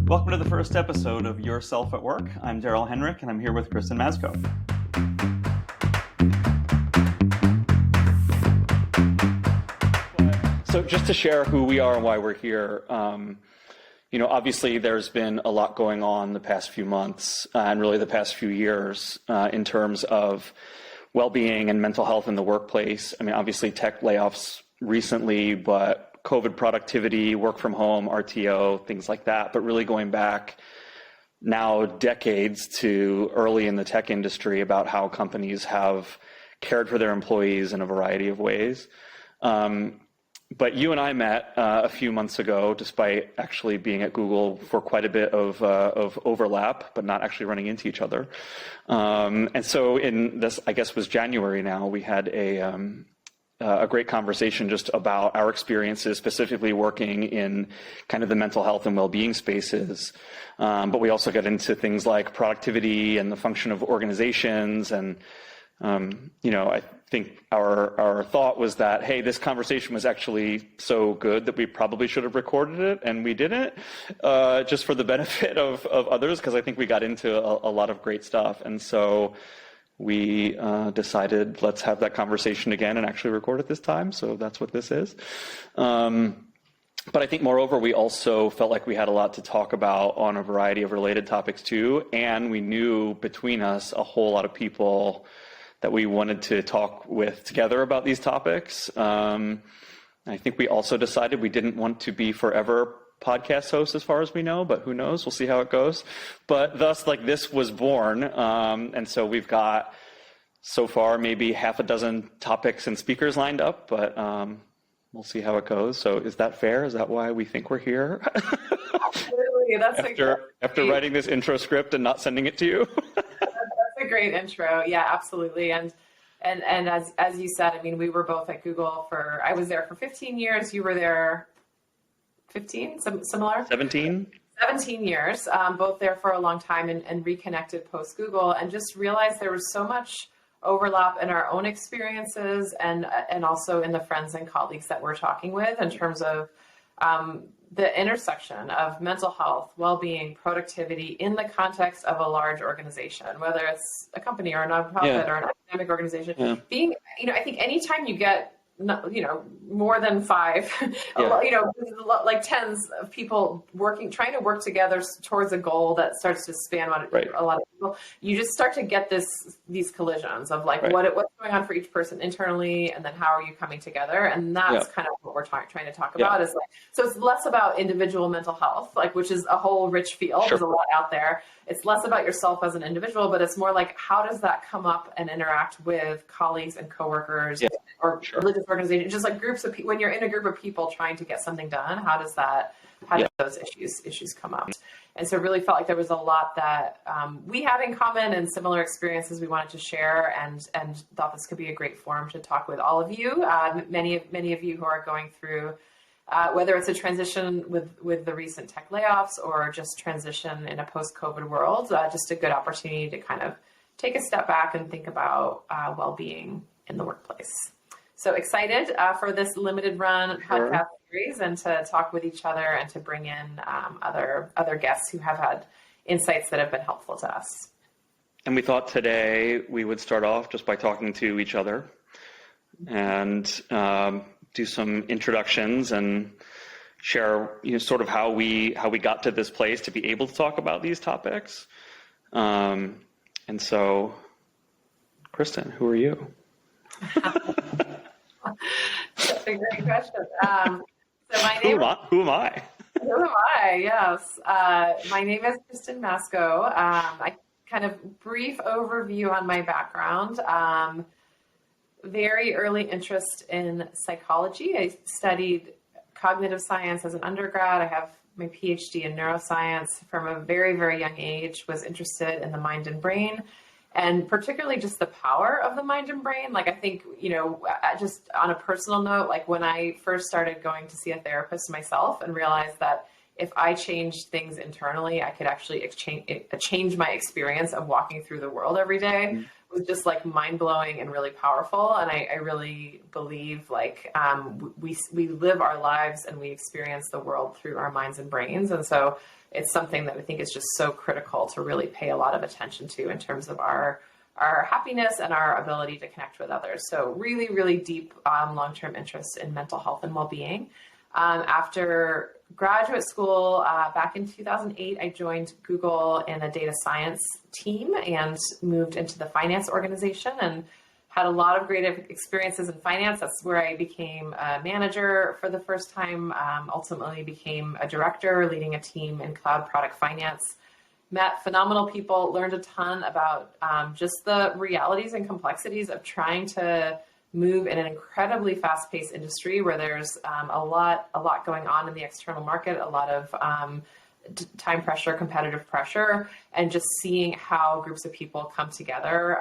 Welcome to the first episode of Your Self at Work. I'm Daryll Henrich, and I'm here with Kristin Maczko. So just to share who we are and why we're here, obviously there's been a lot going on the past few months and really the past few years in terms of well-being and mental health in the workplace. I mean, obviously tech layoffs recently, but COVID productivity, work from home, RTO, things like that. But really going back now decades to early in the tech industry about how companies have cared for their employees in a variety of ways. But you and I met a few months ago, despite actually being at Google for quite a bit of overlap, but not actually running into each other. And so in this, I guess, was January now, we had a great conversation just about our experiences, specifically working in kind of the mental health and well-being spaces. But we also got into things like productivity and the function of organizations. And, I think our thought was that, hey, this conversation was actually so good that we probably should have recorded it, and we didn't, just for the benefit of others, because I think we got into a lot of great stuff. And so we decided, let's have that conversation again and actually record it this time. So that's what this is. But I think, moreover, we also felt like we had a lot to talk about on a variety of related topics too. And we knew between us a whole lot of people that we wanted to talk with together about these topics. I think we also decided we didn't want to be forever podcast hosts as far as we know, but who knows? We'll see how it goes. But thus, this was born. And so we've got so far maybe half a dozen topics and speakers lined up, but we'll see how it goes. So is that fair? Is that why we think we're here? Absolutely. That's after writing this intro script and not sending it to you? That's a great intro. Yeah, absolutely. And as you said, I mean, we were both at Google I was there for 15 years. You were there 15, similar? 17 years, both there for a long time and reconnected post Google, and just realized there was so much overlap in our own experiences and also in the friends and colleagues that we're talking with in terms of the intersection of mental health, well-being, productivity in the context of a large organization, whether it's a company or a nonprofit or an academic organization. Being, I think anytime you get more than five, like tens of people trying to work together towards a goal that starts to span a lot of people, you just start to get these collisions of what's going on for each person internally, and then how are you coming together? And that's kind of what we're trying to talk about. Is so it's less about individual mental health, which is a whole rich field. There's a lot out there. It's less about yourself as an individual, but it's more like, how does that come up and interact with colleagues and coworkers or religious organizations, just like groups of people. When you're in a group of people trying to get something done, how do those issues come up? And so really felt like there was a lot that we had in common and similar experiences we wanted to share, and thought this could be a great forum to talk with all of you. Many of you who are going through whether it's a transition with the recent tech layoffs or just transition in a post-COVID world, just a good opportunity to kind of take a step back and think about well-being in the workplace. So excited for this limited run podcast series, and to talk with each other and to bring in other guests who have had insights that have been helpful to us. And we thought today we would start off just by talking to each other and do some introductions and share sort of how we got to this place to be able to talk about these topics. And so, Kristin, who are you? That's a great question. So my name. Who am I? Who am I? Yes. My name is Kristin Maczko. Kind of brief overview on my background. Very early interest in psychology. I studied cognitive science as an undergrad. I have my PhD in neuroscience. From a very, very young age, was interested in the mind and brain, and particularly just the power of the mind and brain. I think, just on a personal note, when I first started going to see a therapist myself and realized that if I changed things internally, I could actually change my experience of walking through the world every day, was just like mind blowing and really powerful. And I really believe like we live our lives and we experience the world through our minds and brains. And so it's something that I think is just so critical to really pay a lot of attention to in terms of our happiness and our ability to connect with others. So really, really deep long-term interest in mental health and well-being. After graduate school, back in 2008, I joined Google in a data science team and moved into the finance organization and had a lot of great experiences in finance. That's where I became a manager for the first time, ultimately became a director leading a team in cloud product finance. Met phenomenal people, learned a ton about just the realities and complexities of trying to move in an incredibly fast-paced industry where there's a lot going on in the external market, a lot of time pressure, competitive pressure, and just seeing how groups of people come together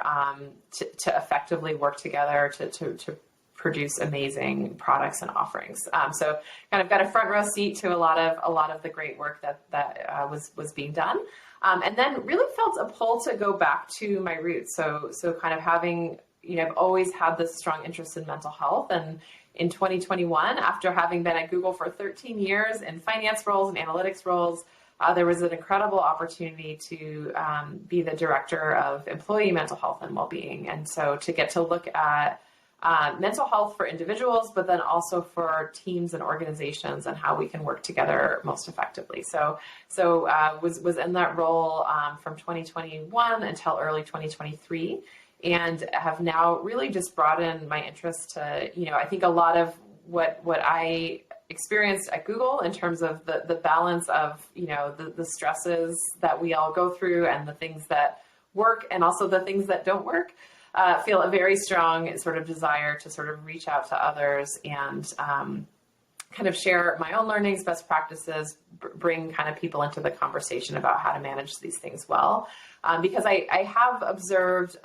to effectively work together to produce amazing products and offerings. So kind of got a front row seat to a lot of the great work that was being done. And then really felt a pull to go back to my roots. So kind of having, I've always had this strong interest in mental health. And in 2021, after having been at Google for 13 years in finance roles and analytics roles, there was an incredible opportunity to be the director of employee mental health and well-being. And so to get to look at mental health for individuals, but then also for teams and organizations and how we can work together most effectively. So was in that role from 2021 until early 2023, and have now really just broadened my interest to, I think a lot of what I experienced at Google in terms of the balance of, the stresses that we all go through and the things that work and also the things that don't work. Feel a very strong sort of desire to sort of reach out to others and kind of share my own learnings, best practices, bring kind of people into the conversation about how to manage these things well. Because I have observed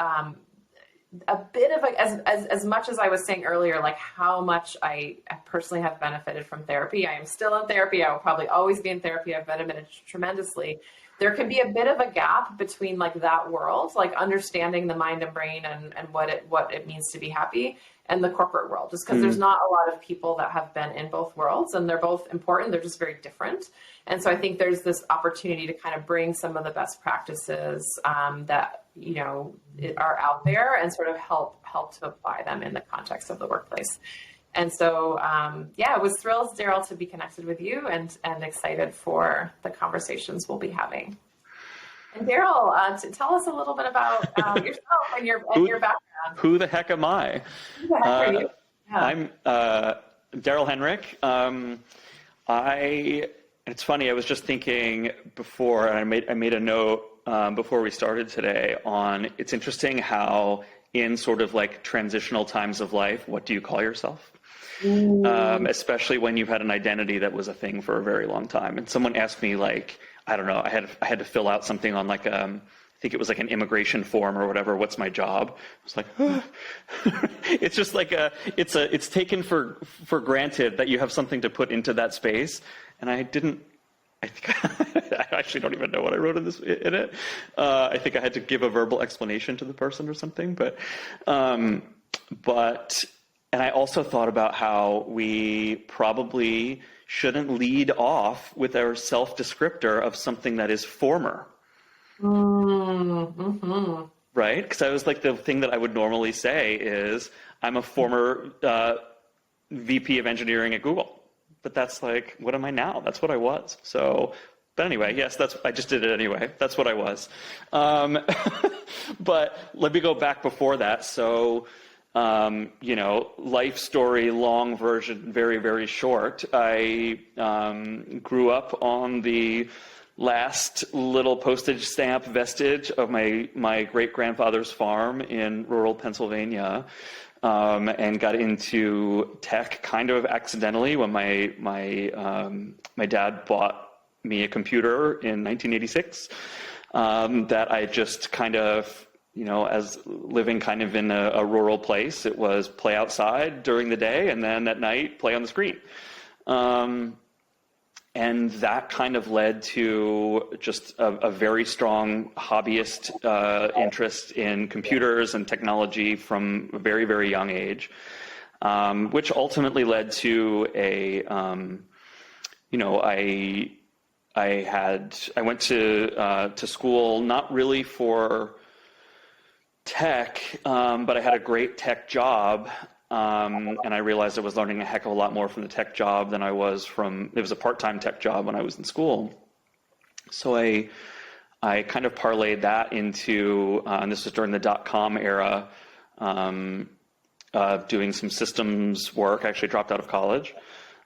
a bit of as much as I was saying earlier, like how much I personally have benefited from therapy. I am still in therapy. I will probably always be in therapy. I've benefited tremendously. There can be a bit of a gap between like that world, like understanding the mind and brain and what it means to be happy, and the corporate world, just because there's not a lot of people that have been in both worlds, and they're both important. They're just very different. And so I think there's this opportunity to kind of bring some of the best practices that, are out there and sort of help to apply them in the context of the workplace. And so, I was thrilled, Daryll, to be connected with you and excited for the conversations we'll be having. And Daryll, to tell us a little bit about yourself and your background. Who the heck am I? Who the heck are you? Yeah. I'm Daryll Henrich. It's funny, I was just thinking before, and I made a note before we started today on, it's interesting how in sort of like transitional times of life, what do you call yourself? Especially when you've had an identity that was a thing for a very long time. And someone asked me, like, I don't know, I had to fill out something on like I think it was like an immigration form or whatever. What's my job? I was like, it's just like it's taken for granted that you have something to put into that space. And I actually don't even know what I wrote in it. I think I had to give a verbal explanation to the person or something, and I also thought about how we probably shouldn't lead off with our self-descriptor of something that is former. Mm-hmm. Right? Because I was like, the thing that I would normally say is, I'm a former VP of engineering at Google. But that's like, what am I now? That's what I was. So, but anyway, yes, I just did it anyway. That's what I was. But let me go back before that. So, life story, long version, very, very short. I grew up on the last little postage stamp vestige of my great-grandfather's farm in rural Pennsylvania. And got into tech kind of accidentally when my dad bought me a computer in 1986. That I just kind of, as living kind of in a rural place, it was play outside during the day and then at night play on the screen. And that kind of led to just a very strong hobbyist interest in computers and technology from a very, very young age, which ultimately led to I went to school not really for tech, but I had a great tech job. And I realized I was learning a heck of a lot more from the tech job than I was it was a part-time tech job when I was in school. So I kind of parlayed that into, and this was during the dot-com era, doing some systems work. I actually dropped out of college.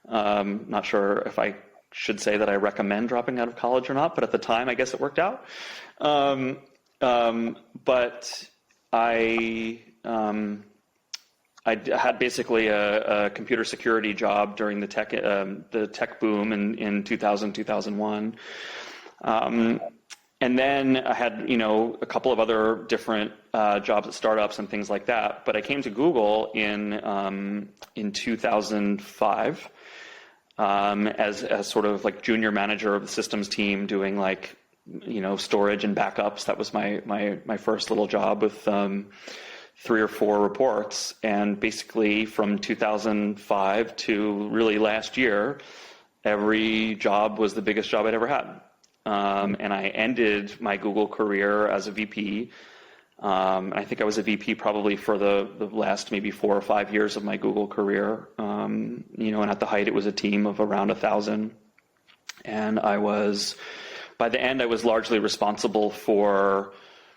Not sure if I should say that I recommend dropping out of college or not, but at the time, I guess it worked out. But I had basically a computer security job during the tech boom in 2000, 2001. And then I had, a couple of other different jobs at startups and things like that. But I came to Google in 2005 as sort of like junior manager of the systems team, doing like, storage and backups. That was my first little job with 3 or 4 reports. And basically from 2005 to really last year, every job was the biggest job I'd ever had. And I ended my Google career as a VP. I think I was a VP probably for the last maybe 4 or 5 years of my Google career. And at the height, it was a team of around 1,000. And by the end, I was largely responsible for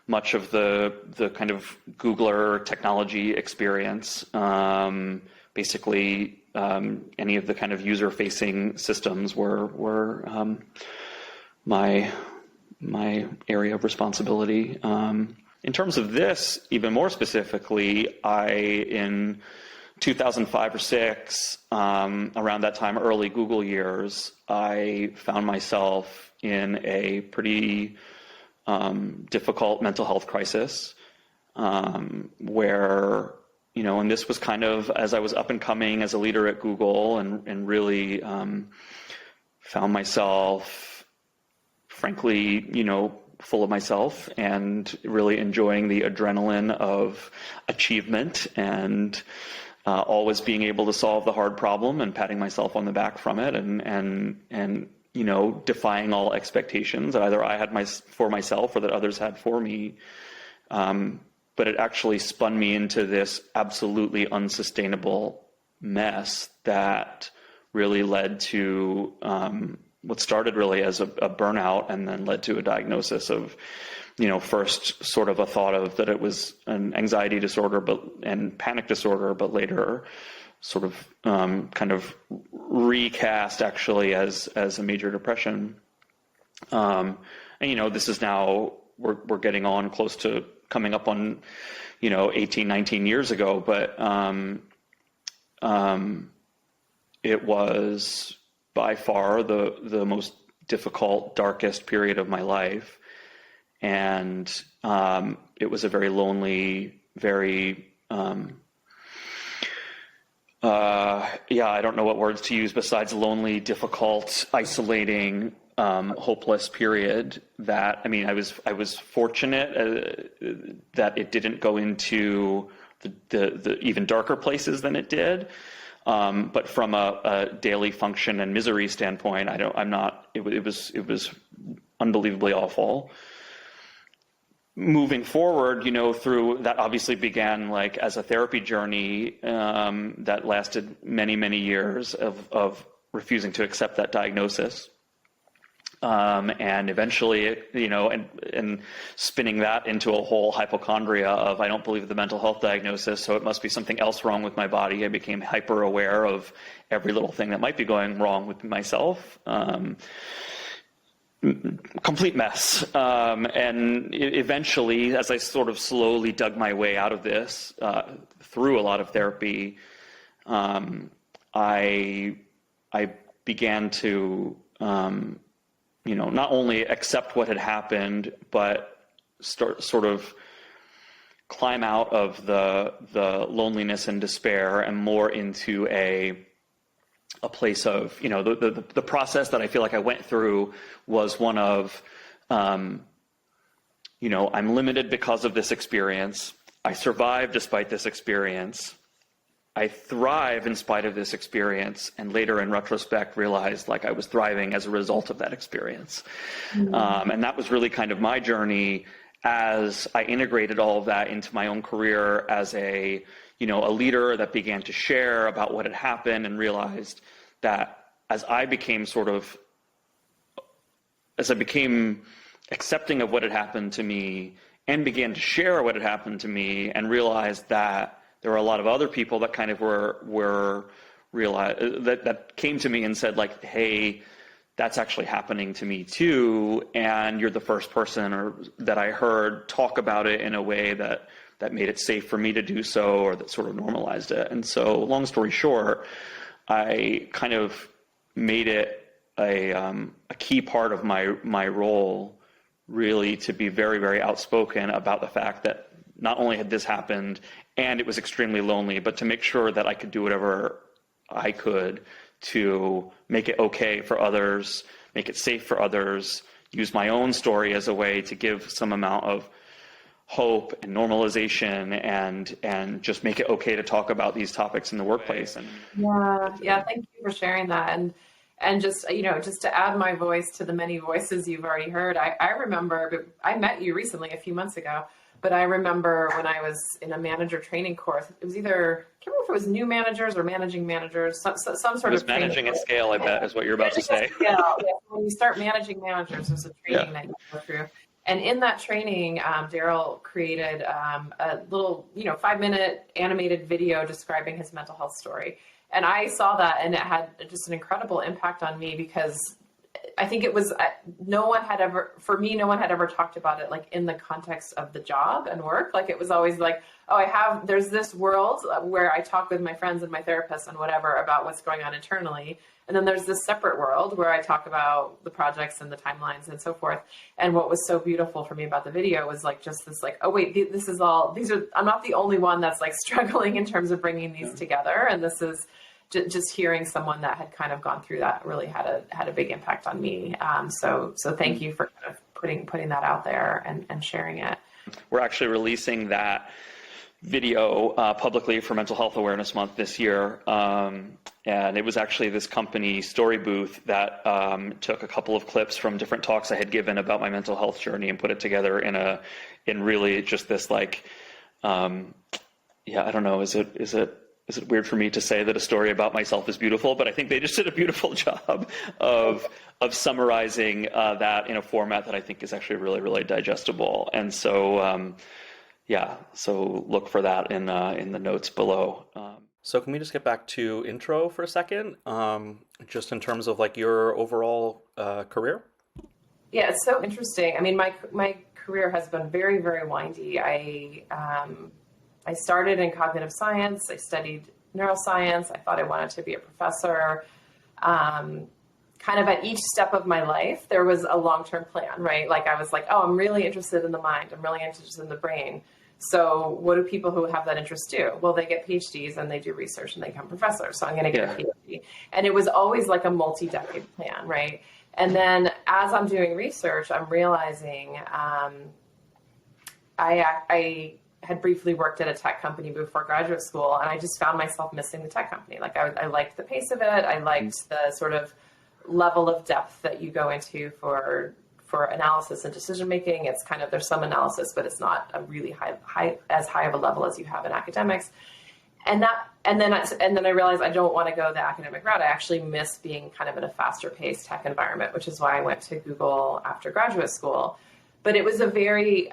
much of the kind of Googler technology experience. Basically, any of the kind of user-facing systems were my area of responsibility. In terms of this, even more specifically, in 2005 or 6, around that time, early Google years, I found myself in a pretty difficult mental health crisis, where, and this was kind of as I was up and coming as a leader at Google and really found myself, frankly, full of myself and really enjoying the adrenaline of achievement and always being able to solve the hard problem and patting myself on the back from it and defying all expectations that either I had for myself or that others had for me. But it actually spun me into this absolutely unsustainable mess that really led to what started really as a burnout and then led to a diagnosis of, first sort of a thought of that it was an anxiety disorder and panic disorder, but later sort of kind of recast actually as a major depression. And this is now we're getting on close to coming up on 18, 19 years ago, but it was by far the most difficult, darkest period of my life. And it was a very lonely, very I don't know what words to use besides lonely, difficult, isolating, hopeless period. That, I was fortunate that it didn't go into the even darker places than it did. But from a daily function and misery standpoint, it was unbelievably awful. Moving forward, through that obviously began like as a therapy journey that lasted many, many years of refusing to accept that diagnosis. And eventually, and spinning that into a whole hypochondria of, I don't believe the mental health diagnosis, so it must be something else wrong with my body. I became hyper aware of every little thing that might be going wrong with myself. Complete mess. And eventually, as I sort of slowly dug my way out of this, through a lot of therapy, I began to, not only accept what had happened, but sort of climb out of the loneliness and despair and more into a a place of, the process that I feel like I went through was one of, I'm limited because of this experience. I survived despite this experience. I thrive in spite of this experience, and later in retrospect realized like I was thriving as a result of that experience. And that was really kind of my journey as I integrated all of that into my own career as a leader that began to share about what had happened, and realized that as I became accepting of what had happened to me and began to share what had happened to me, and realized that there were a lot of other people that kind of that came to me and said like, hey, that's actually happening to me too. And you're the first person that I heard talk about it in a way that made it safe for me to do so, or that sort of normalized it. And so long story short, I kind of made it a key part of my role really to be very, very outspoken about the fact that not only had this happened and it was extremely lonely, but to make sure that I could do whatever I could to make it okay for others, make it safe for others, use my own story as a way to give some amount of hope and normalization, and just make it okay to talk about these topics in the workplace. And yeah, thank you for sharing that. And just, just to add my voice to the many voices you've already heard, I remember, I met you recently, a few months ago, but I remember when I was in a manager training course, it was either, I can't remember if it was new managers or managing managers, some sort of managing at scale, I bet, is what you're about to say. Yeah, when you start managing managers, there's a training that you go through. And in that training, Daryll created a little, 5-minute animated video describing his mental health story. And I saw that, and it had just an incredible impact on me, because I think it was, no one had ever talked about it like in the context of the job and work. Like it was always like, there's this world where I talk with my friends and my therapists and whatever about what's going on internally. And then there's this separate world where I talk about the projects and the timelines and so forth. And what was so beautiful for me about the video was like, just this like, oh wait, I'm not the only one that's like struggling in terms of bringing these together. And this is just hearing someone that had kind of gone through that really had a big impact on me. So thank you for kind of putting that out there and sharing it. We're actually releasing that video publicly for Mental Health Awareness Month this year. And it was actually this company, Story Booth, that took a couple of clips from different talks I had given about my mental health journey and put it together in really just this like, I don't know, is it weird for me to say that a story about myself is beautiful? But I think they just did a beautiful job of summarizing that in a format that I think is actually really, really digestible. And so, so look for that in the notes below. So can we just get back to intro for a second, just in terms of like your overall career? Yeah, it's so interesting. I mean, my career has been very, very windy. I started in cognitive science. I studied neuroscience. I thought I wanted to be a professor. Kind of at each step of my life, there was a long-term plan, right? Like I was like, I'm really interested in the mind. I'm really interested in the brain. So what do people who have that interest do? Well, they get PhDs and they do research and they become professors. So I'm going to get a PhD. And it was always like a multi-decade plan, right? And then as I'm doing research, I'm realizing I had briefly worked at a tech company before graduate school, and I just found myself missing the tech company. Like I liked the pace of it. I liked the sort of level of depth that you go into for analysis and decision making. It's kind of, there's some analysis, but it's not a really as high of a level as you have in academics. And then I realized I don't want to go the academic route. I actually miss being kind of in a faster paced tech environment, which is why I went to Google after graduate school. But it was a very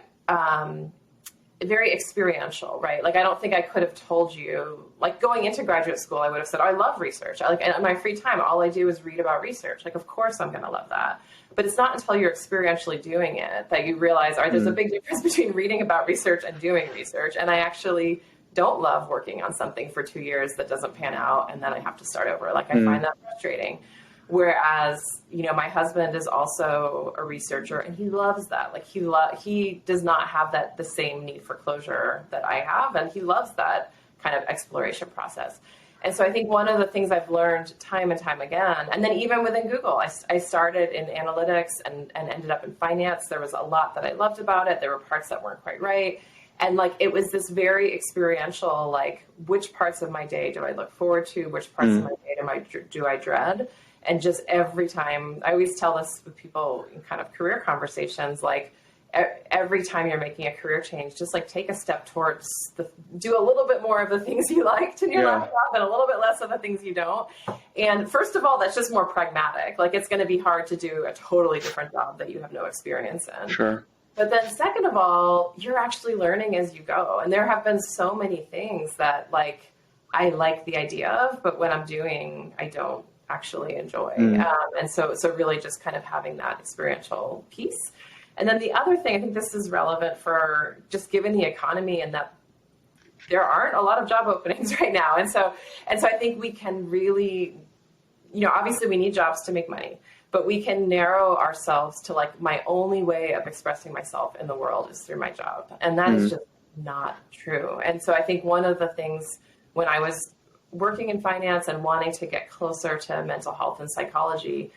experiential, right? Like, I don't think I could have told you, like going into graduate school, I would have said, I love research. And in my free time, all I do is read about research. Like, of course I'm going to love that. But it's not until you're experientially doing it that you realize, there's a big difference between reading about research and doing research. And I actually don't love working on something for 2 years that doesn't pan out and then I have to start over. Like, I find that frustrating. Whereas, my husband is also a researcher and he loves that. Like he does not have the same need for closure that I have. And he loves that kind of exploration process. And so I think one of the things I've learned time and time again, and then even within Google, I started in analytics and ended up in finance. There was a lot that I loved about it. There were parts that weren't quite right. And like, it was this very experiential, like, which parts of my day do I look forward to? Which parts of my day do I dread? And just every time, I always tell this with people in kind of career conversations, like, every time you're making a career change, just like take a step towards do a little bit more of the things you liked in your last job and a little bit less of the things you don't. And first of all, that's just more pragmatic. Like, it's going to be hard to do a totally different job that you have no experience in. Sure. But then second of all, you're actually learning as you go. And there have been so many things that like, I like the idea of, but when I'm doing, I don't actually enjoy. And so really just kind of having that experiential piece. And then the other thing, I think this is relevant for just given the economy and that there aren't a lot of job openings right now. And so I think we can really, obviously we need jobs to make money, but we can narrow ourselves to like, my only way of expressing myself in the world is through my job. And that is just not true. And so I think one of the things when I was working in finance and wanting to get closer to mental health and psychology,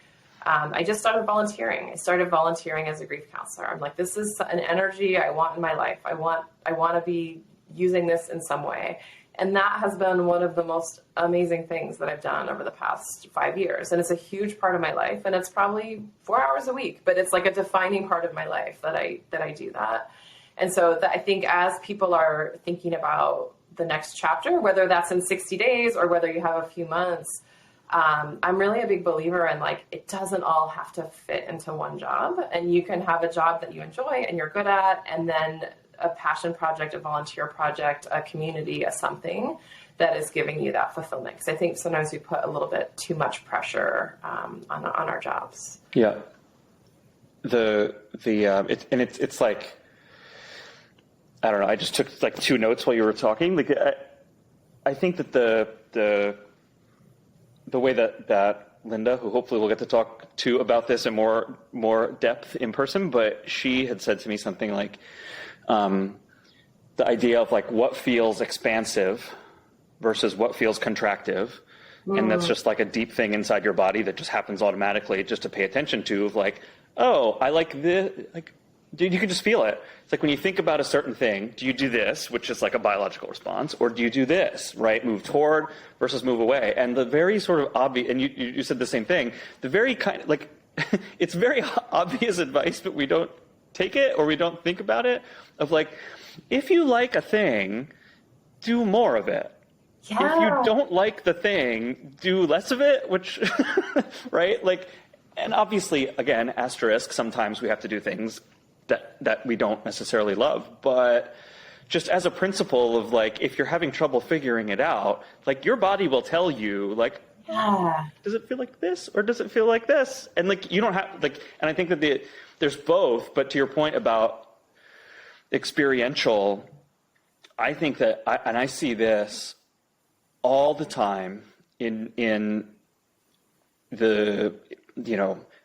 I just started volunteering. I started volunteering as a grief counselor. I'm like, this is an energy I want in my life. I want to be using this in some way. And that has been one of the most amazing things that I've done over the past 5 years. And it's a huge part of my life. And it's probably 4 hours a week, but it's like a defining part of my life that I do that. And so I think as people are thinking about the next chapter, whether that's in 60 days or whether you have a few months, I'm really a big believer in like, it doesn't all have to fit into one job, and you can have a job that you enjoy and you're good at, and then a passion project, a volunteer project, a community, a something that is giving you that fulfillment. Because I think sometimes we put a little bit too much pressure on our jobs. Yeah. It's like, I don't know. I just took like 2 notes while you were talking. Like, I think that the way that Linda, who hopefully we'll get to talk to about this in more depth in person, but she had said to me something like, the idea of like what feels expansive versus what feels contractive. And that's just like a deep thing inside your body that just happens automatically just to pay attention to, of like, oh, I like this, like, dude, you can just feel it. It's like when you think about a certain thing, do you do this, which is like a biological response, or do you do this, right? Move toward versus move away. And the very sort of obvious, and you said the same thing, the very kind of like, it's very obvious advice, but we don't take it or we don't think about it, of like, if you like a thing, do more of it. Yeah. If you don't like the thing, do less of it, which, right? Like, and obviously, again, asterisk, sometimes we have to do things that we don't necessarily love, but just as a principle of like, if you're having trouble figuring it out, like your body will tell you like, does it feel like this or does it feel like this? And like, you don't have like, and I think that there's both, but to your point about experiential, I think that, I see this all the time in the,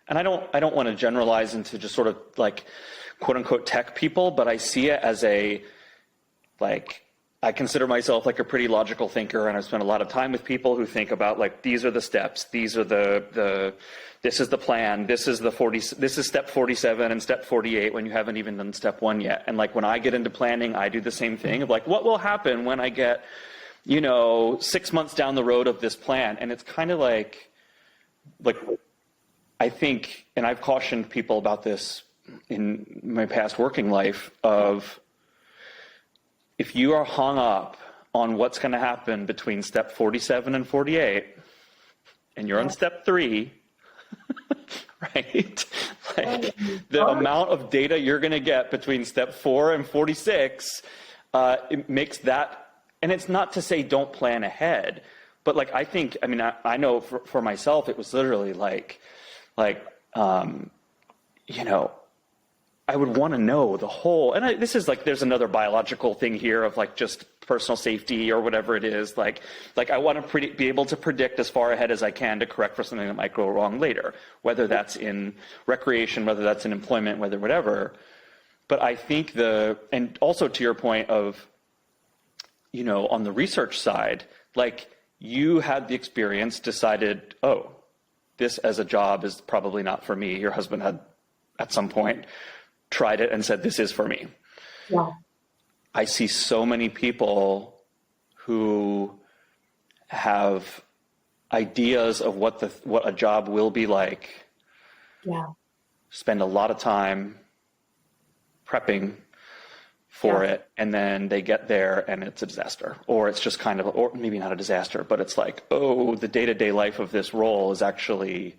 and I don't want to generalize into just sort of like quote unquote tech people, but I see it as I consider myself like a pretty logical thinker, and I've spent a lot of time with people who think about like, these are the steps, these are this is the plan, this is step 47 and step 48 when you haven't even done step 1 yet. And like when I get into planning, I do the same thing of like, what will happen when I get, 6 months down the road of this plan? And it's kind of like I think, and I've cautioned people about this in my past working life, of if you are hung up on what's going to happen between step 47 and 48, and you're on step 3, right? Like the amount of data you're going to get between step 4 and 46, it makes that, and it's not to say don't plan ahead, but like, I know for myself, it was literally I would want to know the whole, and this is like, there's another biological thing here of like just personal safety or whatever it is. Like I want to be able to predict as far ahead as I can to correct for something that might go wrong later, whether that's in recreation, whether that's in employment, whether whatever. But I think and also to your point of, on the research side, like you had the experience, decided, oh, this as a job is probably not for me. Your husband had at some point tried it and said, this is for me. Yeah. I see so many people who have ideas of what a job will be like. Yeah. Spend a lot of time prepping for it, and then they get there and it's a disaster, or it's just kind of, or maybe not a disaster, but it's like, oh, the day-to-day life of this role is actually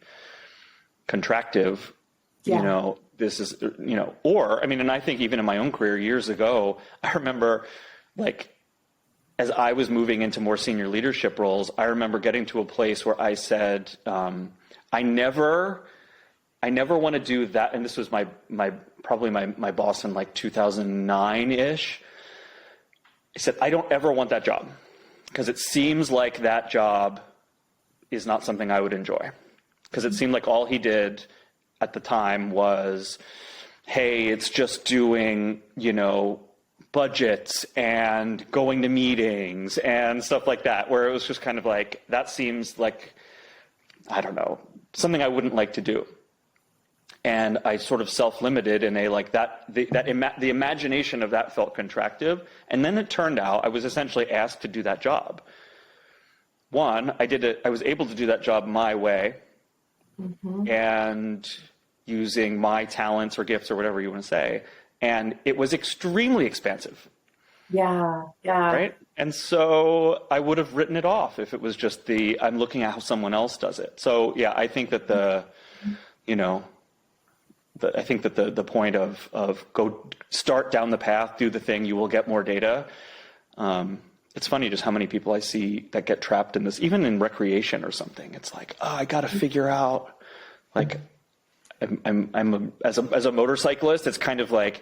contractive. You know, this is, you know, or, I mean, and I think even in my own career years ago, I remember, like, as I was moving into more senior leadership roles, I remember getting to a place where I said, I never want to do that. And this was probably my boss in like 2009-ish. I said, I don't ever want that job, because it seems like that job is not something I would enjoy. Because it seemed like all he did at the time was, hey, it's just doing, you know, budgets and going to meetings and stuff like that, where it was just kind of like, that seems like, I don't know, something I wouldn't like to do. And I sort of self-limited in a, like, the imagination of that felt contractive. And then it turned out I was essentially asked to do that job. One, I was able to do that job my way, and using my talents or gifts or whatever you want to say. And it was extremely expansive. Yeah. Right? And so I would have written it off if it was just I'm looking at how someone else does it. So yeah, I think that the point of go start down the path, do the thing, you will get more data. It's funny just how many people I see that get trapped in this, even in recreation or something. It's like, oh, I got to figure out, like, as a motorcyclist, it's kind of like,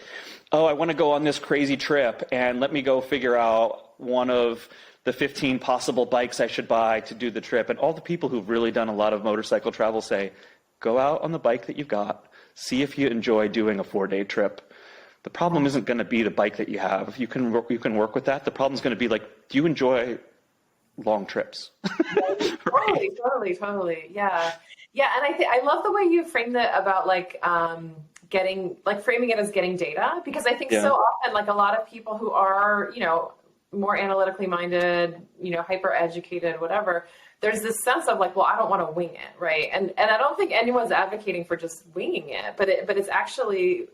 oh, I want to go on this crazy trip, and let me go figure out one of the 15 possible bikes I should buy to do the trip. And all the people who've really done a lot of motorcycle travel say, go out on the bike that you've got, see if you enjoy doing a 4-day trip. The problem isn't going to be the bike that you have. If you can work with that. The problem is going to be, like, do you enjoy long trips? Right? Totally. Yeah. And I love the way you framed it about, like, framing it as getting data, because I think so often, like, a lot of people who are, you know, more analytically minded, you know, hyper educated, whatever, there's this sense of, like, well, I don't want to wing it, right? And I don't think anyone's advocating for just winging it, but it's actually,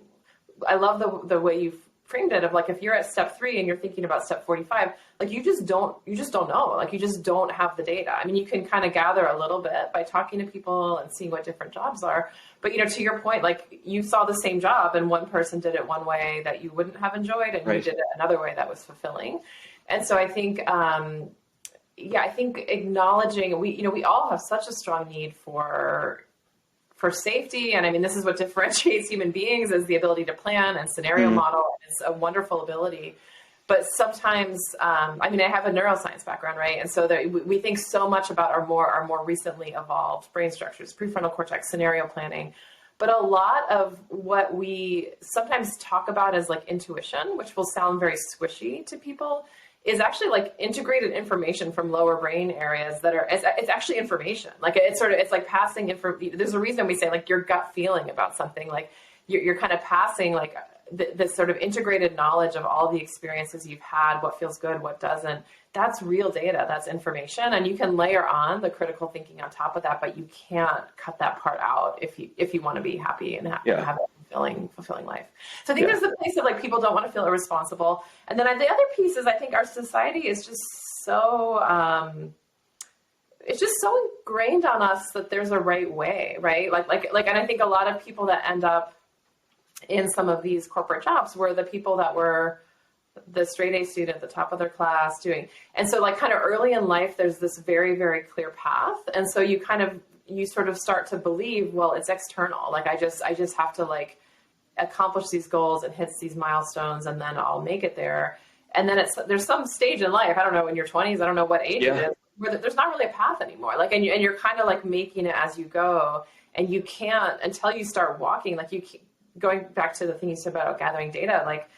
I love the way you've framed it of, like, if you're at step 3 and you're thinking about step 45, like, you just don't know, like, you just don't have the data. I mean, you can kind of gather a little bit by talking to people and seeing what different jobs are, but, you know, to your point, like, you saw the same job and one person did it one way that you wouldn't have enjoyed, and you did it another way that was fulfilling. And so I think, I think acknowledging, we all have such a strong need for safety. And I mean, this is what differentiates human beings, is the ability to plan and scenario model. It's a wonderful ability. But sometimes, I mean, I have a neuroscience background, right? And so we think so much about our more recently evolved brain structures, prefrontal cortex, scenario planning. But a lot of what we sometimes talk about as, like, intuition, which will sound very squishy to people, is actually, like, integrated information from lower brain areas that it's actually information. Like, it's like passing there's a reason we say, like, your gut feeling about something, like, you're kind of passing, like, this sort of integrated knowledge of all the experiences you've had, what feels good, what doesn't. That's real data, that's information. And you can layer on the critical thinking on top of that, but you can't cut that part out if you want to be happy and have a fulfilling life. So I think there's the place of, like, people don't want to feel irresponsible. And then the other piece is, I think our society is just so, it's just so ingrained on us that there's a right way, right? Like, and I think a lot of people that end up in some of these corporate jobs were the people that were the straight A student at the top of their class doing. And so, like, kind of early in life, there's this very, very clear path. And so you sort of start to believe, well, it's external. Like, I just have to, like, accomplish these goals and hit these milestones, and then I'll make it there. And then there's some stage in life, I don't know, in your 20s, I don't know what age it is, where there's not really a path anymore. Like, and you're kind of, like, making it as you go, and you can't, until you start walking, like, going back to the thing you said about gathering data, like,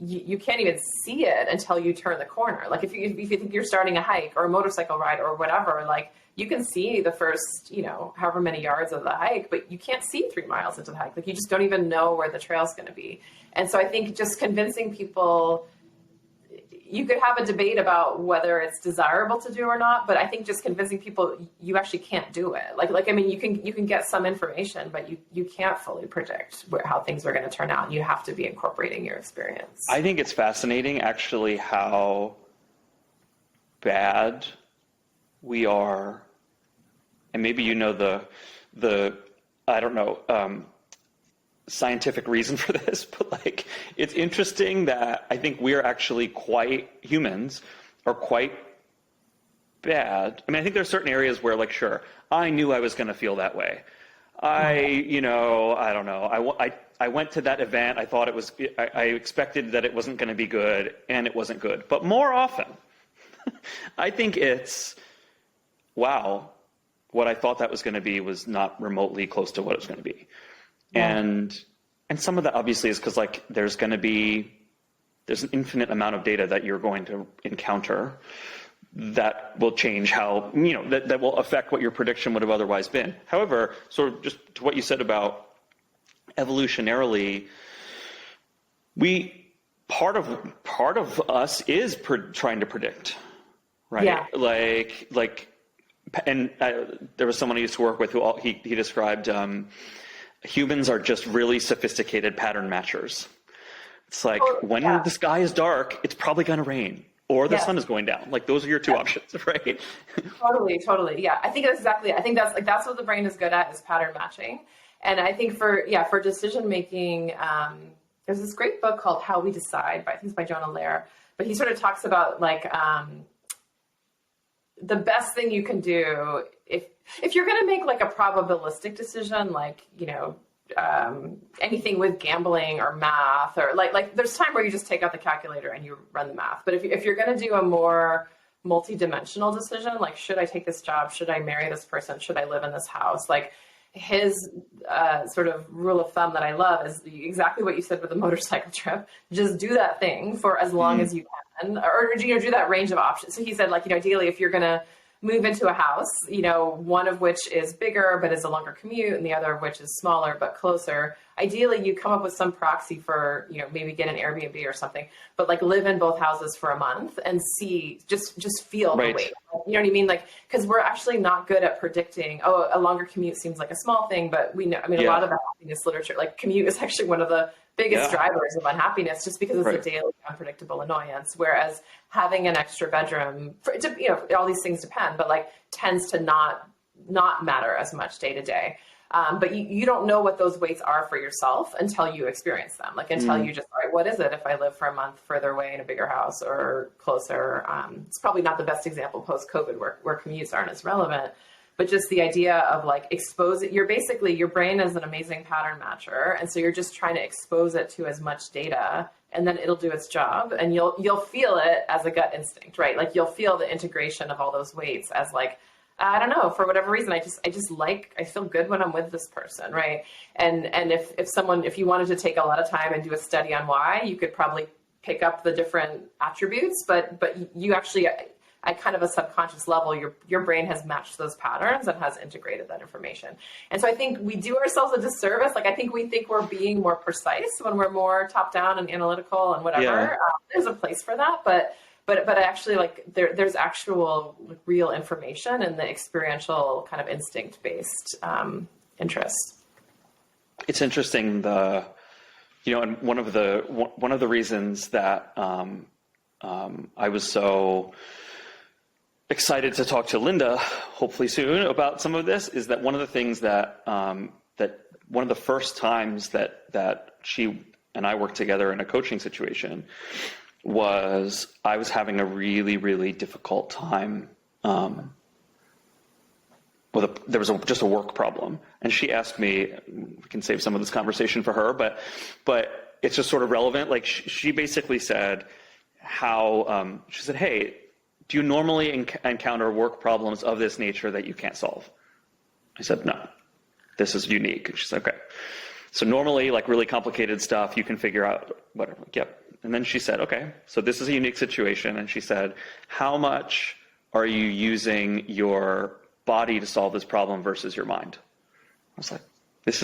you can't even see it until you turn the corner. Like if you think you're starting a hike or a motorcycle ride or whatever, like you can see the first, however many yards of the hike, but you can't see 3 miles into the hike. Like you just don't even know where the trail's going to be. And so I think just convincing people, you could have a debate about whether it's desirable to do or not, but I think just convincing people you actually can't do it. I mean, you can get some information, but you can't fully predict how things are going to turn out. You have to be incorporating your experience. I think it's fascinating actually how bad we are, and maybe the I don't know, scientific reason for this, but like it's interesting that I think we're actually humans are quite bad. I mean, I think there's certain areas where like, sure, I knew I was going to feel that way. I don't know. I went to that event. I thought I expected that it wasn't going to be good, and it wasn't good. But more often, I think it's, wow, what I thought that was going to be was not remotely close to what it was going to be. Yeah. And some of that obviously is because like there's an infinite amount of data that you're going to encounter that will change how, that will affect what your prediction would have otherwise been. However, sort of just to what you said about evolutionarily, part of us is trying to predict, right? Yeah. There was someone I used to work with who he described, humans are just really sophisticated pattern matchers. It's like when the sky is dark, it's probably going to rain or the sun is going down. Like those are your two options, right? Totally. Yeah. I think that's what the brain is good at, is pattern matching. And I think for decision making, there's this great book called How We Decide I think it's by Jonah Lehrer, but he sort of talks about like, the best thing you can do if you're going to make like a probabilistic decision, like, anything with gambling or math or like there's time where you just take out the calculator and you run the math. But if you're going to do a more multi-dimensional decision, like, should I take this job? Should I marry this person? Should I live in this house? Like his sort of rule of thumb that I love is exactly what you said with the motorcycle trip. Just do that thing for as long as you can, or do that range of options. So he said, like, ideally, if you're going to move into a house, one of which is bigger but is a longer commute, and the other of which is smaller but closer. Ideally, you come up with some proxy for, maybe get an Airbnb or something, but like live in both houses for a month and see, just feel the weight. You know what I mean? Like, because we're actually not good at predicting. Oh, a longer commute seems like a small thing, but we know. I mean, a lot of the happiness literature, like commute is actually one of the biggest drivers of unhappiness, just because it's a daily unpredictable annoyance. Whereas having an extra bedroom, all these things depend, but like tends to not matter as much day to day. But you don't know what those weights are for yourself until you experience them. Like until you just, all right, what is it if I live for a month further away in a bigger house or closer? It's probably not the best example post-COVID where commutes aren't as relevant. But just the idea of like your brain is an amazing pattern matcher. And so you're just trying to expose it to as much data, and then it'll do its job, and you'll feel it as a gut instinct, right? Like you'll feel the integration of all those weights as like, I don't know, for whatever reason, I feel good when I'm with this person, right? And if you wanted to take a lot of time and do a study on why, you could probably pick up the different attributes, but you actually, at kind of a subconscious level, your brain has matched those patterns and has integrated that information. And so I think we do ourselves a disservice. Like I think we think we're being more precise when we're more top down and analytical and whatever. Yeah. There's a place for that, but actually, like there's actual real information in the experiential kind of instinct based interests. It's interesting, and one of the reasons that I was so excited to talk to Linda, hopefully soon, about some of this is that one of the things that one of the first times that she and I worked together in a coaching situation was I was having a really, really difficult time. There was just a work problem, and she asked me. We can save some of this conversation for her, but it's just sort of relevant. Like she basically said, she said, "Hey, do you normally encounter work problems of this nature that you can't solve?" I said, "No, this is unique." And she said, "Okay." So normally, like really complicated stuff, you can figure out whatever. Yep. And then she said, okay, so this is a unique situation. And she said, how much are you using your body to solve this problem versus your mind? I was like, this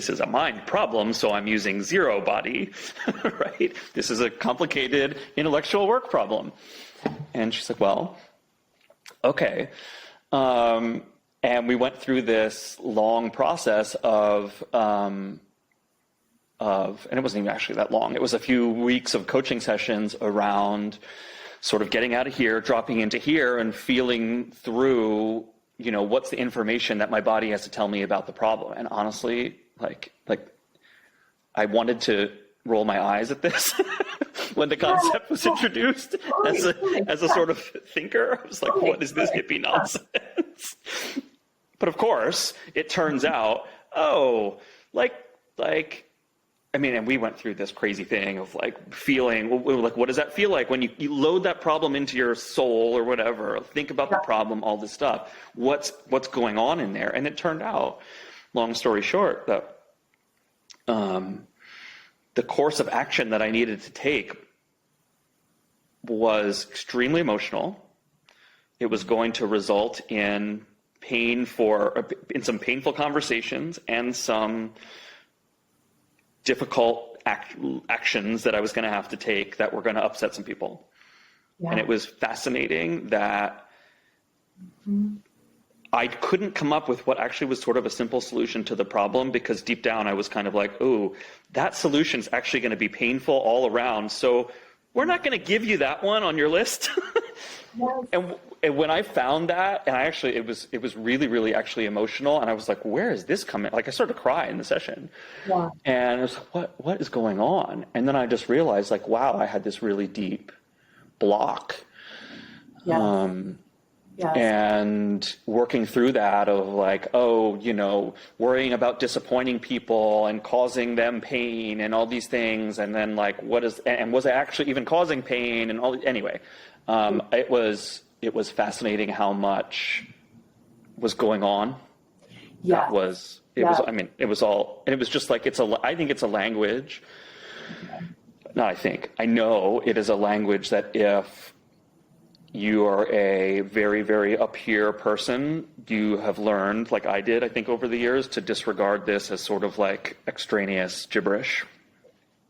is a mind problem, so I'm using zero body, right? This is a complicated intellectual work problem. And she's like, well, okay. And we went through this long process of, and it wasn't even actually that long. It was a few weeks of coaching sessions around sort of getting out of here, dropping into here, and feeling through, you know, what's the information that my body has to tell me about the problem. And honestly, like I wanted to roll my eyes at this when the concept was introduced as a sort of thinker. I was like, what is this hippie nonsense? But of course, it turns out, I mean, and we went through this crazy thing of like feeling, like, what does that feel like when you load that problem into your soul or whatever? Think about the problem, all this stuff. What's going on in there? And it turned out, long story short, that the course of action that I needed to take was extremely emotional. It was going to result in in some painful conversations and some difficult actions that I was going to have to take that were going to upset some people. Yeah. And it was fascinating that I couldn't come up with what actually was sort of a simple solution to the problem, because deep down I was kind of like, oh, that solution's actually going to be painful all around. So we're not going to give you that one on your list. Yes. And when I found that, and it was really, really actually emotional. And I was like, where is this coming? Like I started to cry in the session. Yeah. And I was like, what is going on? And then I just realized, like, wow, I had this really deep block. Yes. Yes. And working through that of like, worrying about disappointing people and causing them pain and all these things. And then like, was I actually even causing pain and all, anyway, it was fascinating how much was going on. Yeah. It was all, and it was just like, I think it's a language. I know it is a language that if you are a very, very up here person, you have learned, like I did, I think over the years, to disregard this as sort of like extraneous gibberish.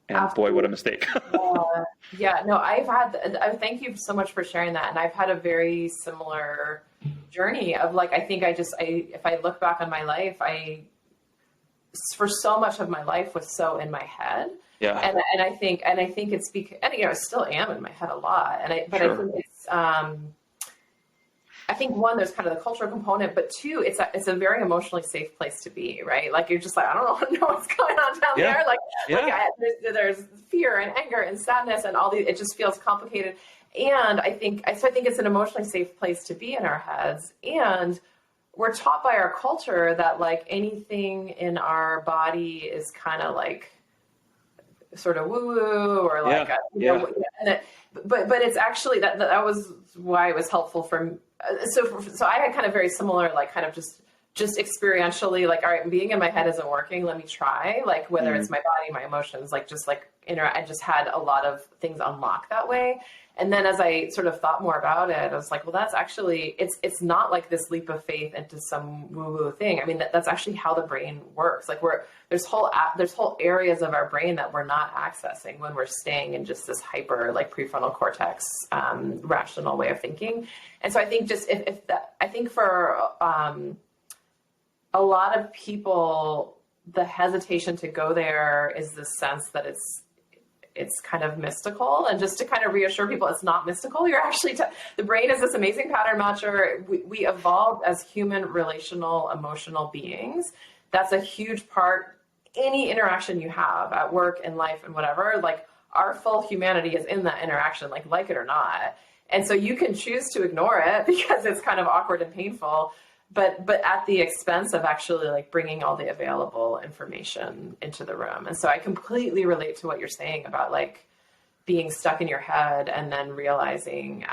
And Absolutely. Boy, what a mistake. Thank you so much for sharing that. And I've had a very similar journey of like, I think if I look back on my life, for so much of my life was so in my head. Yeah. And I think it's because, and I still am in my head a lot. I think it's, I think one, there's kind of the cultural component, but two, it's a very emotionally safe place to be, right? Like you're just like, I don't know what's going on down there. There's fear and anger and sadness and all these. It just feels complicated. And I think it's an emotionally safe place to be in our heads. And we're taught by our culture that like anything in our body is kind of like sort of woo-woo or like, but it's actually that was why it was helpful for. So I had kind of very similar, like kind of just experientially, like, all right, being in my head isn't working. Let me try, like whether it's my body, my emotions, like just like I just had a lot of things unlocked that way. And then as I sort of thought more about it, I was like, well, that's actually, it's not like this leap of faith into some woo-woo thing. I mean, that's actually how the brain works. Like there's whole areas of our brain that we're not accessing when we're staying in just this hyper, like prefrontal cortex, rational way of thinking. And so I think just I think for a lot of people, the hesitation to go there is the sense that it's kind of mystical. And just to kind of reassure people, it's not mystical. You're actually, the brain is this amazing pattern matcher. We evolved as human, relational, emotional beings. That's a huge part. Any interaction you have at work, in life, and whatever, like our full humanity is in that interaction, like it or not. And so you can choose to ignore it because it's kind of awkward and painful, but at the expense of actually like bringing all the available information into the room. And so I completely relate to what you're saying about like being stuck in your head and then realizing,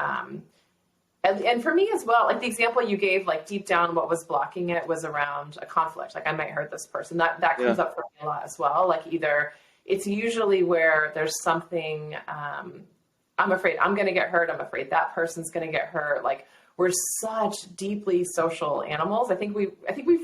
And for me as well, like the example you gave, like deep down, what was blocking it was around a conflict. Like I might hurt this person. That comes up for me a lot as well. Like either it's usually where there's something, I'm afraid I'm going to get hurt. I'm afraid that person's going to get hurt. Like we're such deeply social animals. I think we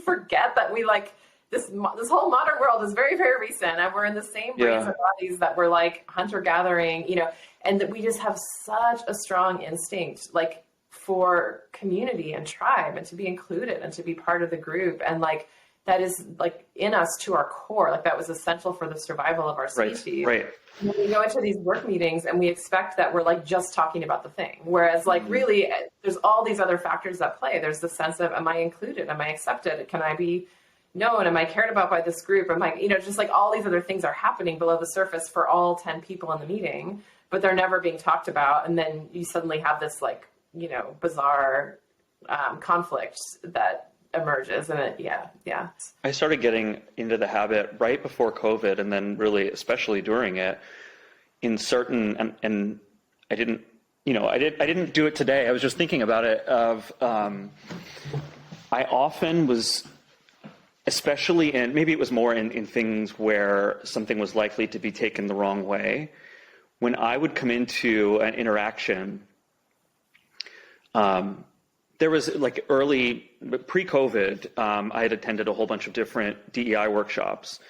forget that we like this whole modern world is very, very recent, and we're in the same brains and bodies that we're like hunter gathering, and that we just have such a strong instinct, like for community and tribe and to be included and to be part of the group. And like, that is like in us to our core, like that was essential for the survival of our species. Right. When we go into these work meetings and we expect that we're like just talking about the thing. Whereas like really there's all these other factors that play. There's the sense of, am I included? Am I accepted? Can I be known? Am I cared about by this group? Am I, just like all these other things are happening below the surface for all 10 people in the meeting, but they're never being talked about. And then you suddenly have this like, bizarre conflict that emerges. And I started getting into the habit right before COVID, and then really, especially during it, in certain, and I didn't do it today. I was just thinking about it I often was, especially in, maybe it was more in things where something was likely to be taken the wrong way. When I would come into an interaction, there was like pre-COVID, I had attended a whole bunch of different DEI workshops,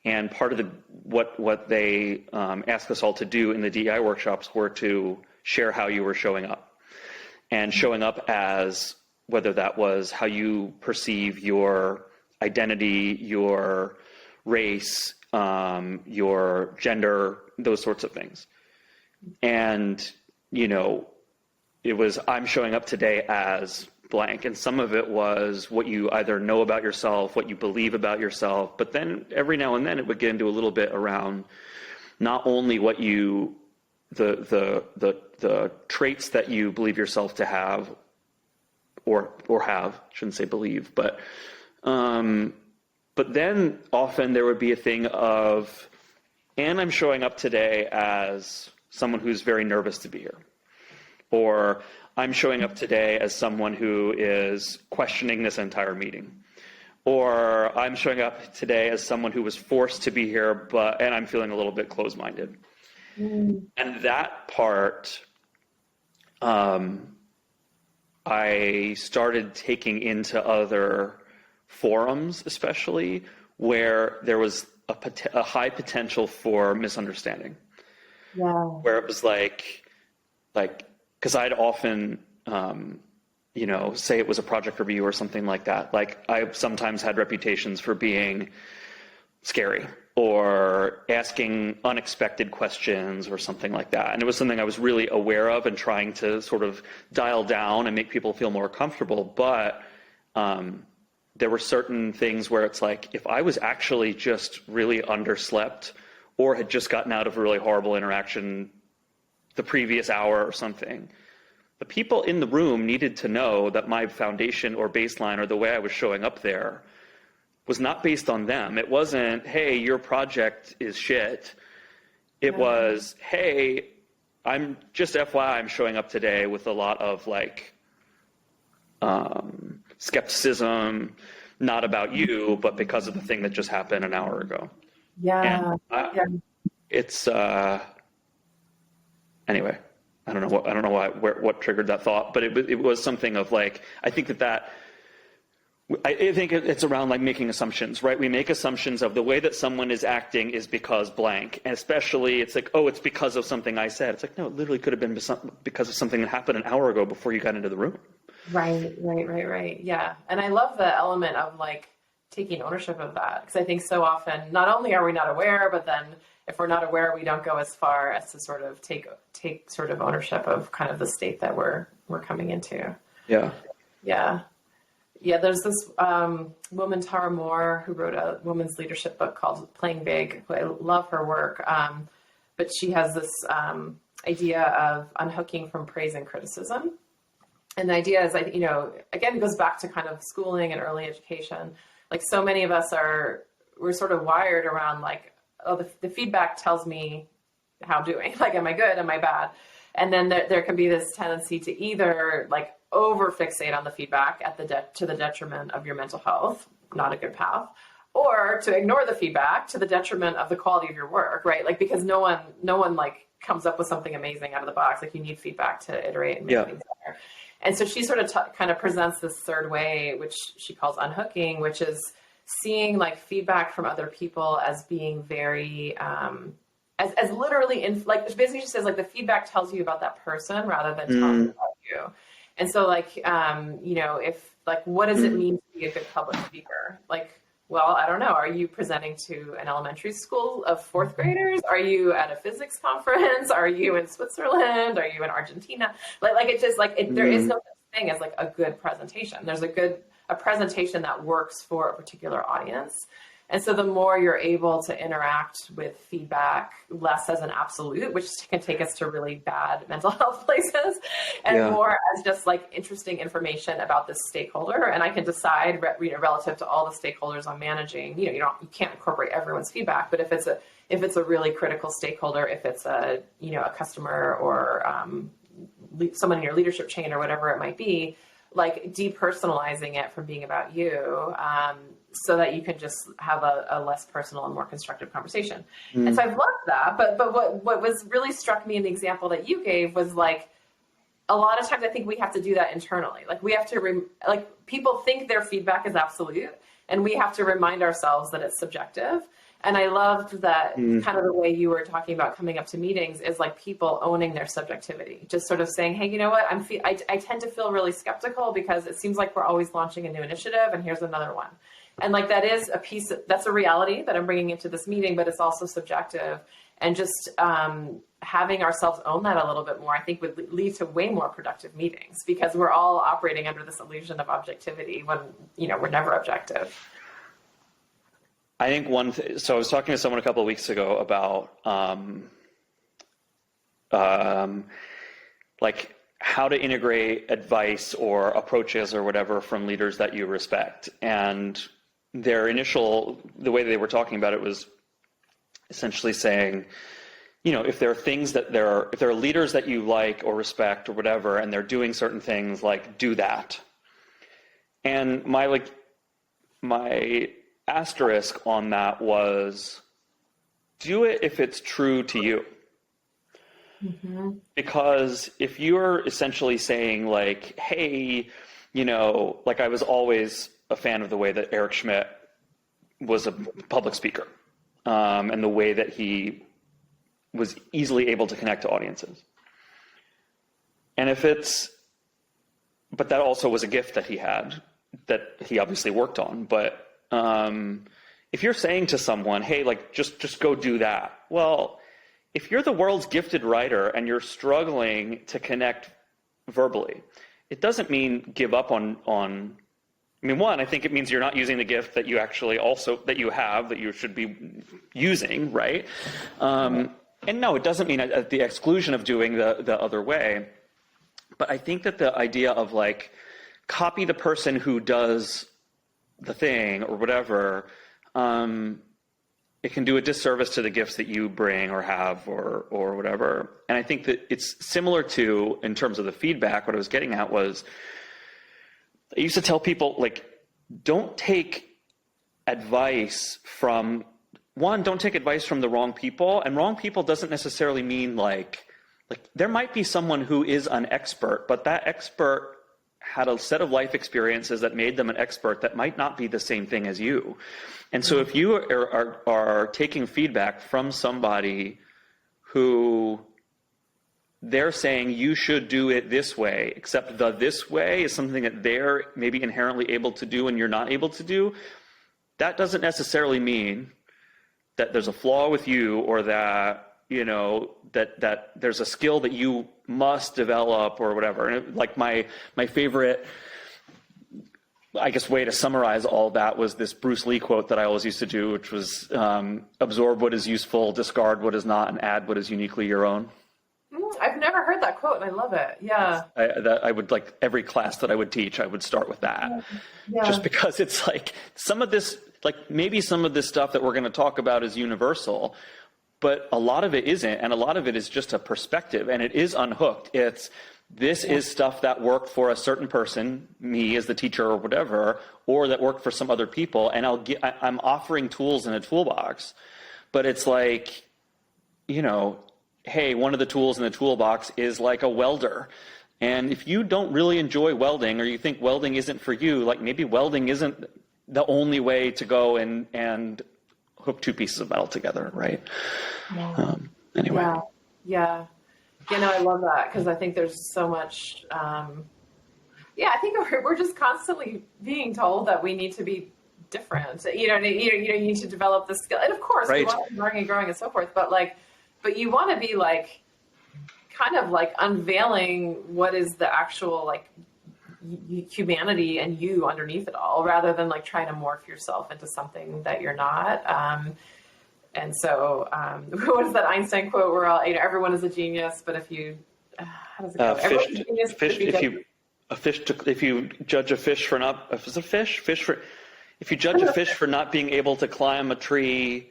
and part of what they asked us all to do in the DEI workshops were to share how you were showing up, and showing up as whether that was how you perceive your identity, your race, your gender, those sorts of things. And, it was, I'm showing up today as blank. And some of it was what you either know about yourself, what you believe about yourself. But then every now and then it would get into a little bit around not only what you, the traits that you believe yourself to have, or have, shouldn't say believe, but then often there would be a thing of, and I'm showing up today as someone who's very nervous to be here. Or I'm showing up today as someone who is questioning this entire meeting. Or I'm showing up today as someone who was forced to be here, and I'm feeling a little bit closed-minded. And that part, I started taking into other forums, especially where there was a high potential for misunderstanding. Yeah. Where it was like, because I'd often, say it was a project review or something like that. Like I sometimes had reputations for being scary or asking unexpected questions or something like that. And it was something I was really aware of and trying to sort of dial down and make people feel more comfortable. But there were certain things where it's like, if I was actually just really underslept or had just gotten out of a really horrible interaction the previous hour or something, the people in the room needed to know that my foundation or baseline or the way I was showing up there was not based on them. It wasn't, hey, your project is shit. It was, hey, I'm just FYI, I'm showing up today with a lot of like skepticism, not about you, but because of the thing that just happened an hour ago. Yeah. It's anyway. I don't know what triggered that thought, but it was something of like, I think I think it's around like making assumptions, right? We make assumptions of the way that someone is acting is because blank, and especially it's like, oh, it's because of something I said. It's like, no, it literally could have been because of something that happened an hour ago before you got into the room. Right. Yeah. And I love the element of like taking ownership of that, because I think so often, not only are we not aware, but then if we're not aware, we don't go as far as to sort of take sort of ownership of kind of the state that we're coming into. Yeah. There's this woman, Tara Moore, who wrote a women's leadership book called Playing Big. I love her work. But she has this idea of unhooking from praise and criticism. And the idea is, again, it goes back to kind of schooling and early education. Like so many of us we're sort of wired around like, oh, the feedback tells me how I'm doing. Like, am I good? Am I bad? And then there can be this tendency to either like over fixate on the feedback to the detriment of your mental health, not a good path, or to ignore the feedback to the detriment of the quality of your work, right? Like, because no one like comes up with something amazing out of the box. Like, you need feedback to iterate and make things better. And so she sort of kind of presents this third way, which she calls unhooking, which is seeing like feedback from other people as being very, as literally like basically she says like the feedback tells you about that person rather than telling you about you. And so like, if like, what does it mean to be a good public speaker? Like, well, I don't know. Are you presenting to an elementary school of fourth graders? Are you at a physics conference? Are you in Switzerland? Are you in Argentina? Like it just like, there is no such thing as like a good presentation. There's a presentation that works for a particular audience. And so the more you're able to interact with feedback less as an absolute, which can take us to really bad mental health places, and more as just like interesting information about this stakeholder. And I can decide, relative to all the stakeholders I'm managing, you can't incorporate everyone's feedback, but if it's a really critical stakeholder, if it's a customer or someone in your leadership chain or whatever it might be, like depersonalizing it from being about you, so that you can just have a less personal and more constructive conversation. And so I've loved that. But what was really struck me in the example that you gave was like, a lot of times I think we have to do that internally. Like we have to, people think their feedback is absolute, and we have to remind ourselves that it's subjective. And I loved that kind of the way you were talking about coming up to meetings is like people owning their subjectivity, just sort of saying, hey, you know what, I tend to feel really skeptical because it seems like we're always launching a new initiative, and here's another one. And like, that is that's a reality that I'm bringing into this meeting, but it's also subjective. And just having ourselves own that a little bit more, I think would lead to way more productive meetings, because we're all operating under this illusion of objectivity when, we're never objective. I think so I was talking to someone a couple of weeks ago about like how to integrate advice or approaches or whatever from leaders that you respect. And the way they were talking about it was essentially saying, if there are things if there are leaders that you like or respect or whatever, and they're doing certain things, like, do that. And my asterisk on that was, do it if it's true to you. Because if you're essentially saying like, hey, like, I was always a fan of the way that Eric Schmidt was a public speaker, and the way that he was easily able to connect to audiences. And but that also was a gift that he had, that he obviously worked on. But if you're saying to someone, hey, like, just go do that. Well, if you're the world's gifted writer and you're struggling to connect verbally, it doesn't mean give up on, I think it means you're not using the gift that you actually that you have, that you should be using, right? And no, it doesn't mean at the exclusion of doing the other way. But I think that the idea of like, copy the person who does the thing or whatever, it can do a disservice to the gifts that you bring or have or whatever. And I think that it's similar to, in terms of the feedback, what I was getting at was, I used to tell people, like, don't take advice from the wrong people. And wrong people doesn't necessarily mean like there might be someone who is an expert, but that expert had a set of life experiences that made them an expert that might not be the same thing as you. And so if you are taking feedback from somebody who they're saying you should do it this way, except this way is something that they're maybe inherently able to do and you're not able to do, that doesn't necessarily mean that there's a flaw with you, or that, that there's a skill that you must develop or whatever. And like my favorite, I guess, way to summarize all that was this Bruce Lee quote that I always used to do, which was absorb what is useful, discard what is not, and add what is uniquely your own. I've never heard that quote, and I love it. Yeah. I would, like, every class that I would teach, I would start with that. Yeah. Just because it's like some of this, like, maybe some of this stuff that we're going to talk about is universal, but a lot of it isn't, and a lot of it is just a perspective, and it is unhooked. This is stuff that worked for a certain person, me as the teacher or whatever, or that worked for some other people, and I'm offering tools in a toolbox, but it's like, hey, one of the tools in the toolbox is like a welder. And if you don't really enjoy welding, or you think welding isn't for you, like maybe welding isn't the only way to go and hook two pieces of metal together, right? Anyway. Yeah. I love that, because I think there's so much, I think we're just constantly being told that we need to be different. You need to develop the skill. And of course, we want to be learning and growing and so forth, but you want to be like, kind of like unveiling what is the actual like humanity and you underneath it all, rather than like trying to morph yourself into something that you're not. And so, what is that Einstein quote where everyone is a genius, but if you, how does it go? If you judge a fish for not, if you judge a fish for not being able to climb a tree,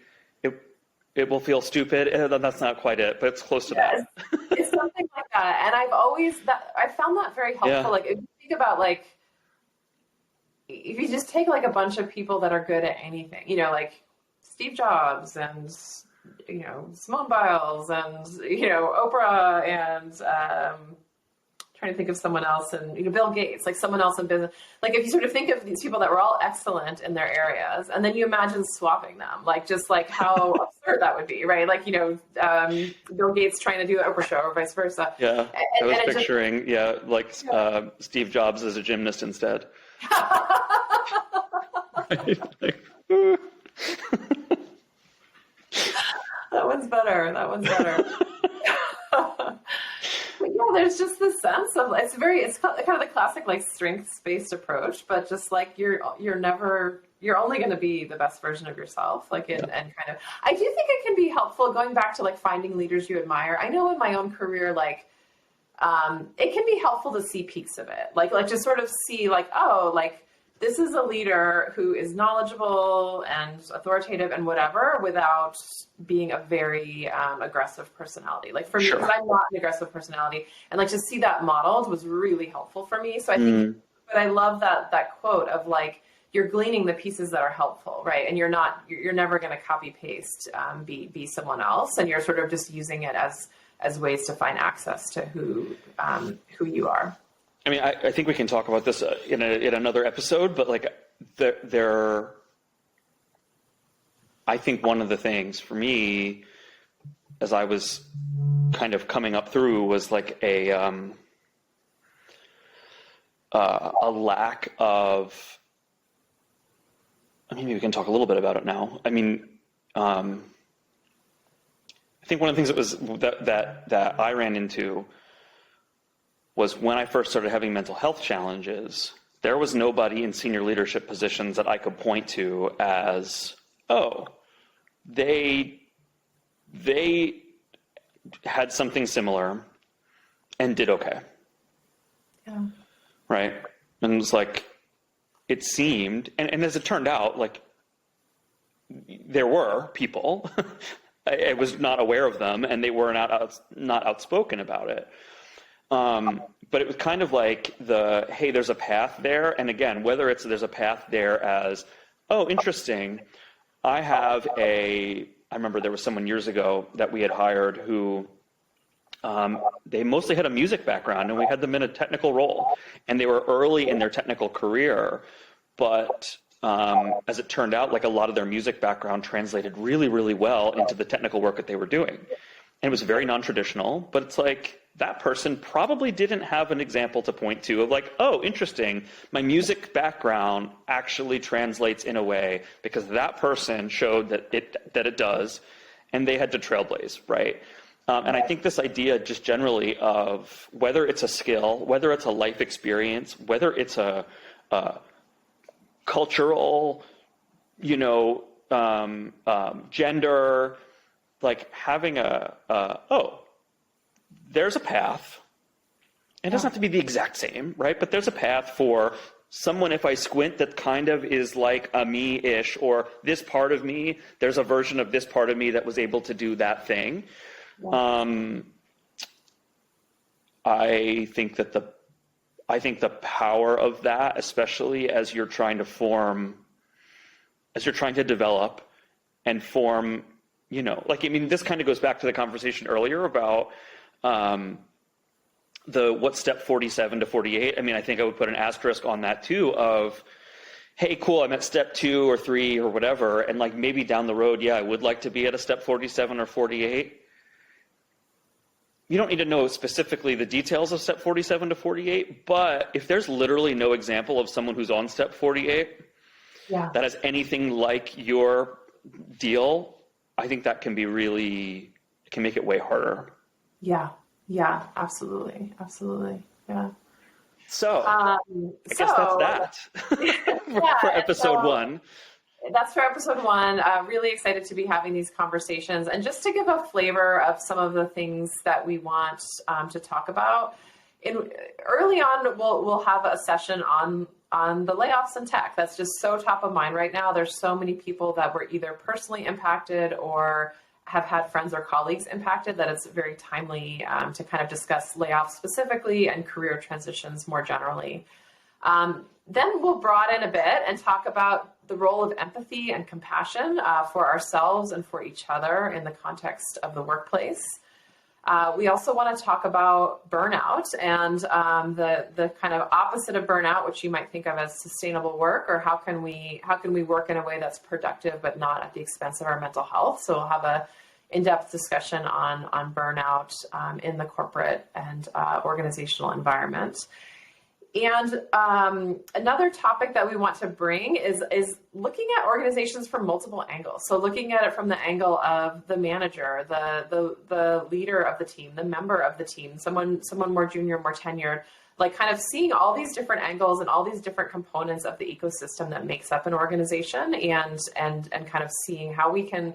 it will feel stupid. That's not quite it, but it's close to that. It's something like that. And I found that very helpful. Yeah. Like if you think about like, if you just take like a bunch of people that are good at anything, like Steve Jobs and, Simone Biles and, Oprah and, trying to think of someone else, and Bill Gates, like someone else in business. Like if you sort of think of these people that were all excellent in their areas, and then you imagine swapping them, like just like how absurd that would be, right? Like Bill Gates trying to do an Oprah show or vice versa. Yeah, I was picturing, Steve Jobs as a gymnast instead. Right? That one's better. There's just this sense of it's kind of the classic like strengths-based approach, but just like you're only going to be the best version of yourself. Like and kind of, I do think it can be helpful going back to like finding leaders you admire. I know in my own career, like it can be helpful to see peaks of it, like just sort of see like, oh, like this is a leader who is knowledgeable and authoritative and whatever, without being a very aggressive personality. Like for me, because I'm not an aggressive personality, and like to see that modeled was really helpful for me. So I think, but I love that quote of like, you're gleaning the pieces that are helpful, right? And you're never going to copy paste, be someone else, and you're sort of just using it as ways to find access to who you are. I mean, I think we can talk about this in another episode, but like I think one of the things for me, as I was kind of coming up through, was like a lack of. I mean, maybe we can talk a little bit about it now. I mean, I think one of the things that I ran into was when I first started having mental health challenges, there was nobody in senior leadership positions that I could point to as, oh, they had something similar and did okay. Yeah. Right? And it was like, it seemed, and as it turned out, like, there were people, I was not aware of them, and they were not outspoken about it. But it was kind of like hey, there's a path there. And again, whether there's a path there as, oh, interesting. I remember there was someone years ago that we had hired who, they mostly had a music background, and we had them in a technical role, and they were early in their technical career, but, as it turned out, like a lot of their music background translated really, really well into the technical work that they were doing. And it was very non-traditional, but it's like, that person probably didn't have an example to point to of like, oh, interesting, my music background actually translates in a way because that person showed that it does, and they had to trailblaze, right? And I think this idea just generally of whether it's a skill, whether it's a life experience, whether it's a cultural, gender, like having there's a path. It doesn't have to be the exact same, right? But there's a path for someone, if I squint, that kind of is like a me-ish, or this part of me, there's a version of this part of me that was able to do that thing. Yeah. I think the power of that, especially as you're trying to develop and form, this kind of goes back to the conversation earlier about what's step 47 to 48. I think I would put an asterisk on that too of, hey, cool, I'm at step 2 or 3 or whatever. And maybe down the road, I would like to be at a step 47 or 48. You don't need to know specifically the details of step 47 to 48, but if there's literally no example of someone who's on step 48 that has anything like your deal, I think that can make it way harder. Yeah, absolutely. Yeah. So I guess that's that for episode 1. That's for episode 1. Really excited to be having these conversations. And just to give a flavor of some of the things that we want to talk about, early on, we'll have a session on the layoffs in tech. That's just so top of mind right now. There's so many people that were either personally impacted or have had friends or colleagues impacted that it's very timely to kind of discuss layoffs specifically and career transitions more generally. Then we'll broaden a bit and talk about the role of empathy and compassion for ourselves and for each other in the context of the workplace. We also want to talk about burnout and the kind of opposite of burnout, which you might think of as sustainable work, or how can we work in a way that's productive but not at the expense of our mental health. So we'll have a in-depth discussion on burnout in the corporate and organizational environment. And another topic that we want to bring is looking at organizations from multiple angles. So looking at it from the angle of the manager, the leader of the team, the member of the team, someone more junior, more tenured, kind of seeing all these different angles and all these different components of the ecosystem that makes up an organization, and kind of seeing how we can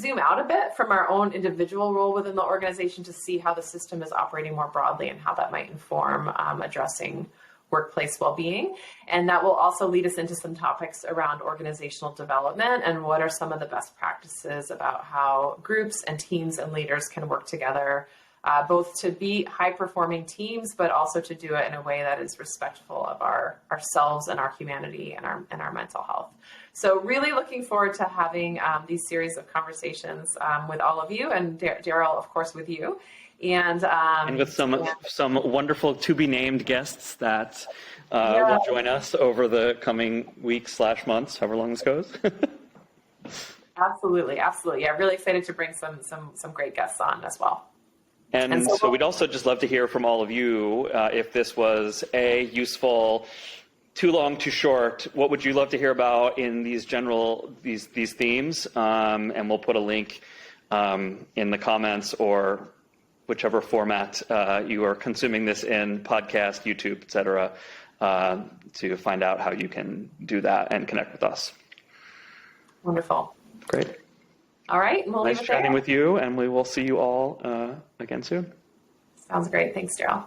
zoom out a bit from our own individual role within the organization to see how the system is operating more broadly and how that might inform addressing workplace well-being. And that will also lead us into some topics around organizational development and what are some of the best practices about how groups and teams and leaders can work together, both to be high-performing teams, but also to do it in a way that is respectful of ourselves and our humanity and our mental health. So really looking forward to having these series of conversations with all of you, and Daryll, of course, with you. And with some wonderful to-be-named guests that will join us over the coming weeks/months, however long this goes. Absolutely. Yeah, really excited to bring some great guests on as well. And so we'd also just love to hear from all of you if this was useful, too long, too short. What would you love to hear about in these themes? And we'll put a link in the comments or whichever format you are consuming this in, podcast, YouTube, etc., to find out how you can do that and connect with us. Wonderful. Great. All right. We'll nice chatting with you, and we will see you all again soon. Sounds great. Thanks, Daryll.